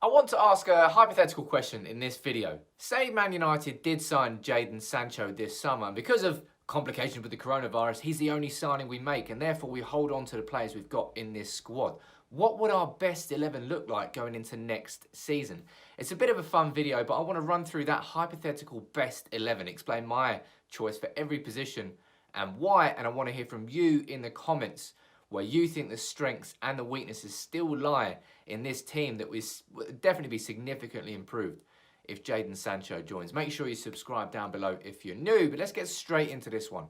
I want to ask a hypothetical question in this video. Say Man United did sign Jadon Sancho this summer, and because of complications with the coronavirus, he's the only signing we make, and therefore we hold on to the players we've got in this squad. What would our best 11 look like going into next season? It's a bit of a fun video, but I want to run through that hypothetical best 11, explain my choice for every position and why, and I want to hear from you in the comments where you think the strengths and the weaknesses still lie in this team that will definitely be significantly improved if Jadon Sancho joins. Make sure you subscribe down below if you're new, but let's get straight into this one.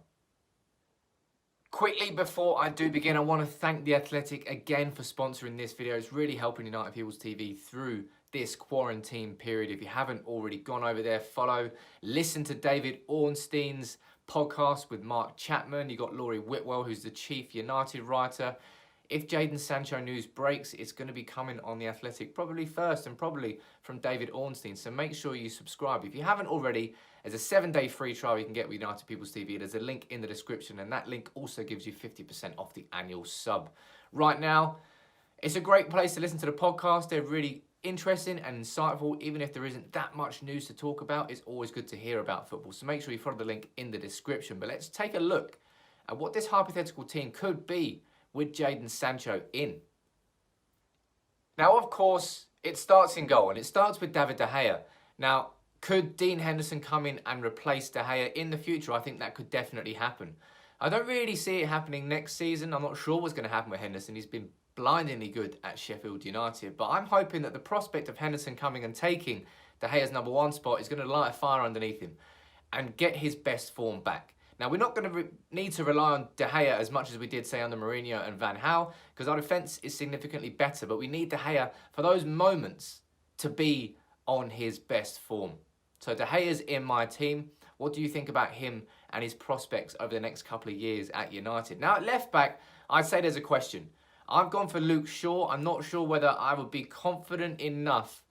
Quickly, before I do begin, I want to thank The Athletic again for sponsoring this video. It's really helping United People's TV through this quarantine period. If you haven't already gone over there, follow, listen to David Ornstein's podcast with Mark Chapman. You got Laurie Whitwell, who's the chief United writer. If Jadon Sancho news breaks, it's going to be coming on The Athletic probably first and probably from David Ornstein. So make sure you subscribe. If you haven't already, there's a 7-day free trial you can get with United People's TV. There's a link in the description, and that link also gives you 50% off the annual sub. Right now, it's a great place to listen to the podcast. They're really interesting and insightful. Even if there isn't that much news to talk about, it's always good to hear about football. So make sure you follow the link in the description. But let's take a look at what this hypothetical team could be with Jadon Sancho in. Now, of course, it starts in goal, and it starts with David De Gea. Now, could Dean Henderson come in and replace De Gea in the future? I think that could definitely happen. I don't really see it happening next season. I'm not sure what's going to happen with Henderson. He's been blindingly good at Sheffield United, but I'm hoping that the prospect of Henderson coming and taking De Gea's #1 spot is going to light a fire underneath him and get his best form back. Now, we're not going to need to rely on De Gea as much as we did, say, under Mourinho and Van Gaal, because our defence is significantly better, but we need De Gea for those moments to be on his best form. So De Gea's in my team. What do you think about him and his prospects over the next couple of years at United? Now, at left back, I'd say there's a question. I've gone for Luke Shaw. I'm not sure whether I would be confident enough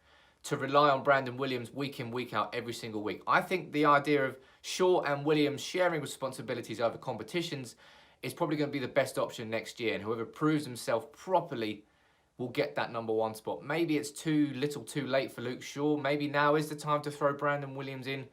to rely on Brandon Williams week in, week out, every single week. I think the idea of Shaw and Williams sharing responsibilities over competitions is probably going to be the best option next year, and whoever proves himself properly will get that #1 spot. Maybe it's too little too late for Luke Shaw. Maybe now is the time to throw Brandon Williams in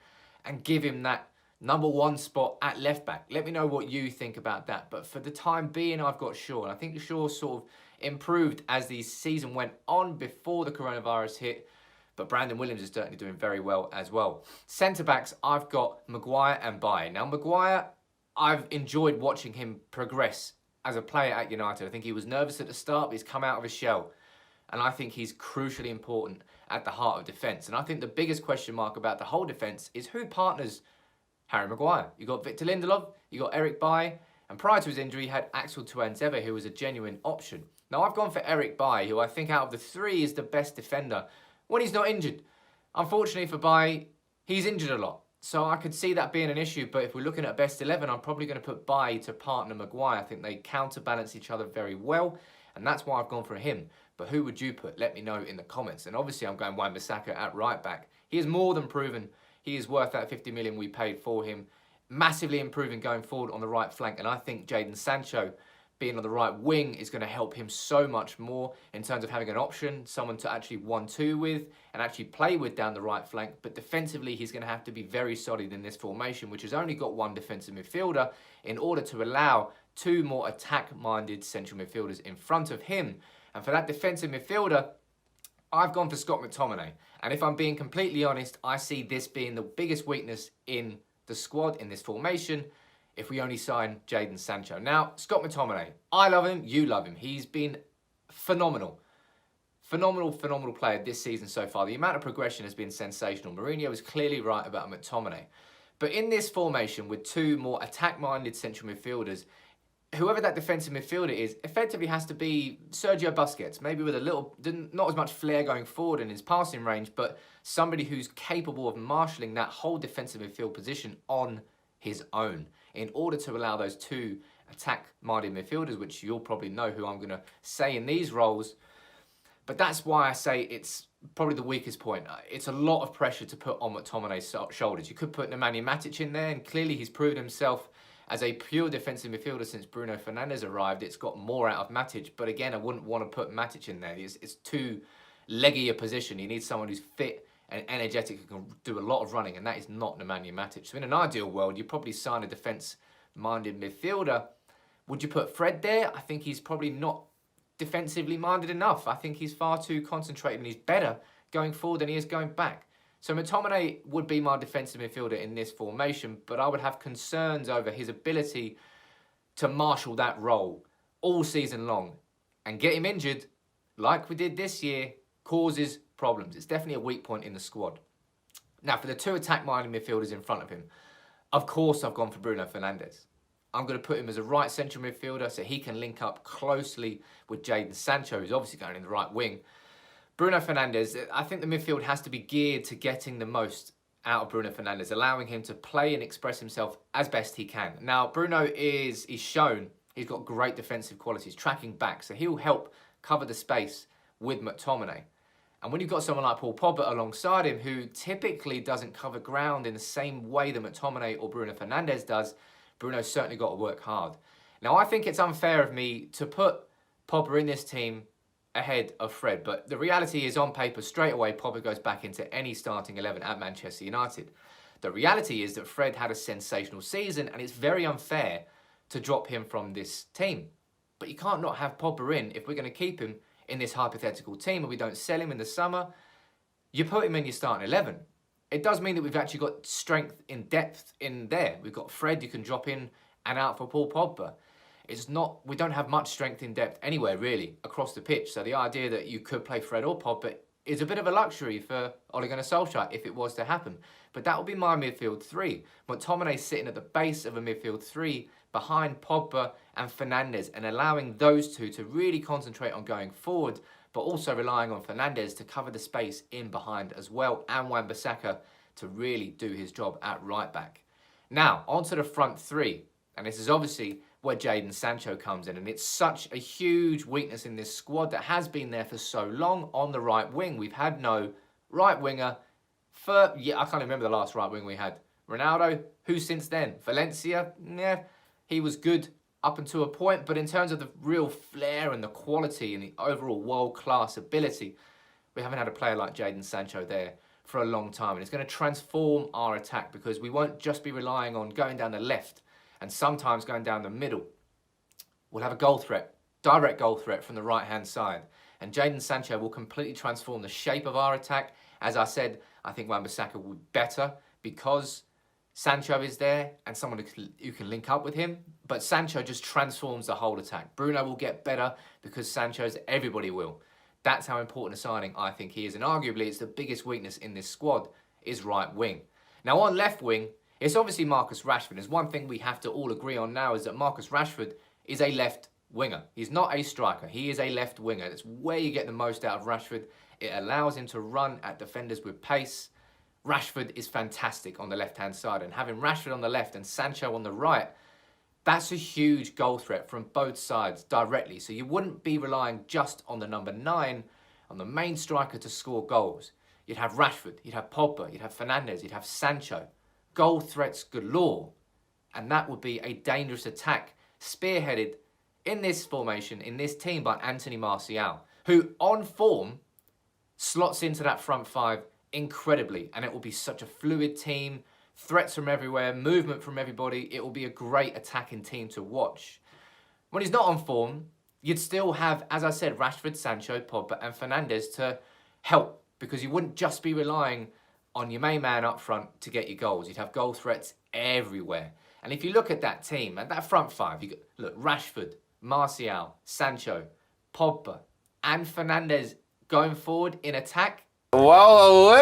and give him that #1 spot at left back. Let me know what you think about that. But for the time being, I've got Shaw. And I think Shaw sort of improved as the season went on before the coronavirus hit. But Brandon Williams is certainly doing very well as well. Centre-backs, I've got Maguire and Bailly. Now, Maguire, I've enjoyed watching him progress as a player at United. I think he was nervous at the start, but he's come out of his shell. And I think he's crucially important at the heart of defence. And I think the biggest question mark about the whole defence is who partners Harry Maguire. You got Victor Lindelof, you got Eric Bailly, and prior to his injury, you had Axel Tuanzebe, who was a genuine option. Now, I've gone for Eric Bailly, who I think out of the three is the best defender when he's not injured. Unfortunately for Bailly, he's injured a lot. So I could see that being an issue, but if we're looking at best 11, I'm probably going to put Bailly to partner Maguire. I think they counterbalance each other very well, and that's why I've gone for him. But who would you put? Let me know in the comments. And obviously, I'm going Wan-Bissaka at right back. He is more than proven he is worth that 50 million we paid for him. Massively improving going forward on the right flank, and I think Jadon Sancho being on the right wing is going to help him so much more in terms of having an option, someone to actually 1-2 with and actually play with down the right flank. But defensively, he's going to have to be very solid in this formation, which has only got one defensive midfielder, in order to allow two more attack-minded central midfielders in front of him. And for that defensive midfielder, I've gone for Scott McTominay. And if I'm being completely honest, I see this being the biggest weakness in the squad, in this formation, if we only sign Jadon Sancho. Now, Scott McTominay, I love him, you love him. He's been phenomenal. Phenomenal player this season so far. The amount of progression has been sensational. Mourinho was clearly right about McTominay. But in this formation with two more attack-minded central midfielders, whoever that defensive midfielder is effectively has to be Sergio Busquets, maybe with a little, not as much flair going forward in his passing range, but somebody who's capable of marshalling that whole defensive midfield position on his own, in order to allow those two attack-minded midfielders, which you'll probably know who I'm going to say in these roles. But that's why I say it's probably the weakest point. It's a lot of pressure to put on McTominay's shoulders. You could put Nemanja Matic in there, and clearly he's proven himself as a pure defensive midfielder since Bruno Fernandes arrived. It's got more out of Matic, but again, I wouldn't want to put Matic in there. It's too leggier position. You need someone who's fit and energetic who can do a lot of running, and that is not Nemanja Matic. So in an ideal world, you'd probably sign a defence-minded midfielder. Would you put Fred there? I think he's probably not defensively minded enough. I think he's far too concentrated and he's better going forward than he is going back. So McTominay would be my defensive midfielder in this formation, but I would have concerns over his ability to marshal that role all season long. And get him injured, like we did this year, causes problems. It's definitely a weak point in the squad. Now, for the two attack-minded midfielders in front of him, of course I've gone for Bruno Fernandes. I'm going to put him as a right central midfielder so he can link up closely with Jadon Sancho, who's obviously going in the right wing. Bruno Fernandes, I think the midfield has to be geared to getting the most out of Bruno Fernandes, allowing him to play and express himself as best he can. Now, Bruno is shown he's got great defensive qualities, tracking back, so he'll help cover the space with McTominay. And when you've got someone like Paul Pogba alongside him, who typically doesn't cover ground in the same way that McTominay or Bruno Fernandes does, Bruno's certainly got to work hard. Now, I think it's unfair of me to put Pogba in this team ahead of Fred, but the reality is on paper, straight away, Pogba goes back into any starting 11 at Manchester United. The reality is that Fred had a sensational season, and it's very unfair to drop him from this team. But you can't not have Pogba in if we're going to keep him in this hypothetical team and we don't sell him in the summer. You put him in your starting 11. It does mean that we've actually got strength in depth in there. We've got Fred you can drop in and out for Paul Pogba. We don't have much strength in depth anywhere really across the pitch. So the idea that you could play Fred or Pogba is a bit of a luxury for Ole Gunnar Solskjaer if it was to happen. But that will be my midfield three. McTominay sitting at the base of a midfield three behind Pogba and Fernandes and allowing those two to really concentrate on going forward, but also relying on Fernandes to cover the space in behind as well, and Wan-Bissaka to really do his job at right back. Now, onto the front three, and this is obviously where Jadon Sancho comes in, and it's such a huge weakness in this squad that has been there for so long on the right wing. We've had no right winger for, I can't remember the last right wing we had. Ronaldo, who since then? Valencia, yeah, he was good up until a point, but in terms of the real flair and the quality and the overall world-class ability, we haven't had a player like Jadon Sancho there for a long time. And it's going to transform our attack because we won't just be relying on going down the left and sometimes going down the middle. We'll have a goal threat, direct goal threat from the right-hand side. And Jadon Sancho will completely transform the shape of our attack. As I said, I think Wan-Bissaka will be better because Sancho is there and someone who can link up with him. But Sancho just transforms the whole attack. Bruno will get better because Sancho's, everybody will. That's how important a signing I think he is. And arguably, it's the biggest weakness in this squad is right wing. Now, on left wing, it's obviously Marcus Rashford. There's one thing we have to all agree on now is that Marcus Rashford is a left winger. He's not a striker. He is a left winger. That's where you get the most out of Rashford. It allows him to run at defenders with pace. Rashford is fantastic on the left-hand side. And having Rashford on the left and Sancho on the right, that's a huge goal threat from both sides directly. So you wouldn't be relying just on the number 9, on the main striker to score goals. You'd have Rashford, you'd have Pogba, you'd have Fernandes, you'd have Sancho. Goal threats galore. And that would be a dangerous attack spearheaded in this formation, in this team by Anthony Martial, who on form slots into that front five incredibly. And it will be such a fluid team, threats from everywhere, movement from everybody. It will be a great attacking team to watch. When he's not on form, you'd still have, as I said, Rashford, Sancho, Pogba and Fernandes to help because you wouldn't just be relying on your main man up front to get your goals. You'd have goal threats everywhere. And if you look at that team, at that front five, you got, look, Rashford, Martial, Sancho, Pogba and Fernandes going forward in attack. Well,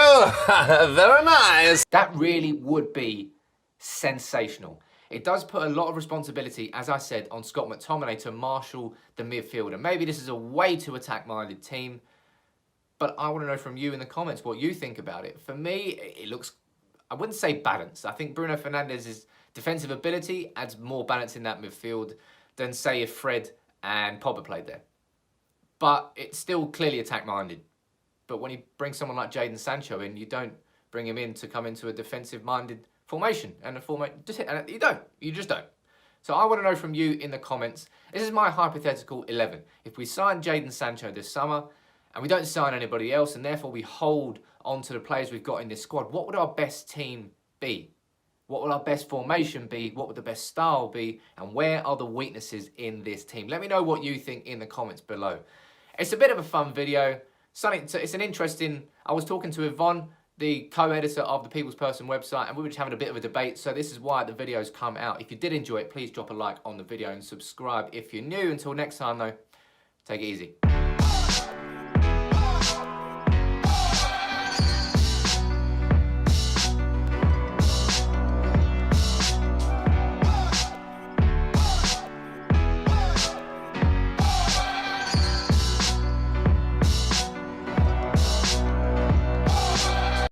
very nice. That really would be sensational. It does put a lot of responsibility, as I said, on Scott McTominay to marshal the midfield. And maybe this is a way too attack-minded team, but I want to know from you in the comments what you think about it. For me, it looks, I wouldn't say balanced. I think Bruno Fernandes' defensive ability adds more balance in that midfield than, say, if Fred and Pogba played there. But it's still clearly attack-minded. But when you bring someone like Jadon Sancho in, you don't bring him in to come into a defensive-minded formation. And you just don't. So I want to know from you in the comments. This is my hypothetical 11. If we sign Jadon Sancho this summer and we don't sign anybody else, and therefore we hold on to the players we've got in this squad, what would our best team be? What would our best formation be? What would the best style be? And where are the weaknesses in this team? Let me know what you think in the comments below. It's a bit of a fun video. It's an interesting... I was talking to Yvonne, the co-editor of the People's Person website, and we were just having a bit of a debate, so this is why the videos come out. If you did enjoy it, please drop a like on the video and subscribe if you're new. Until next time, though, take it easy.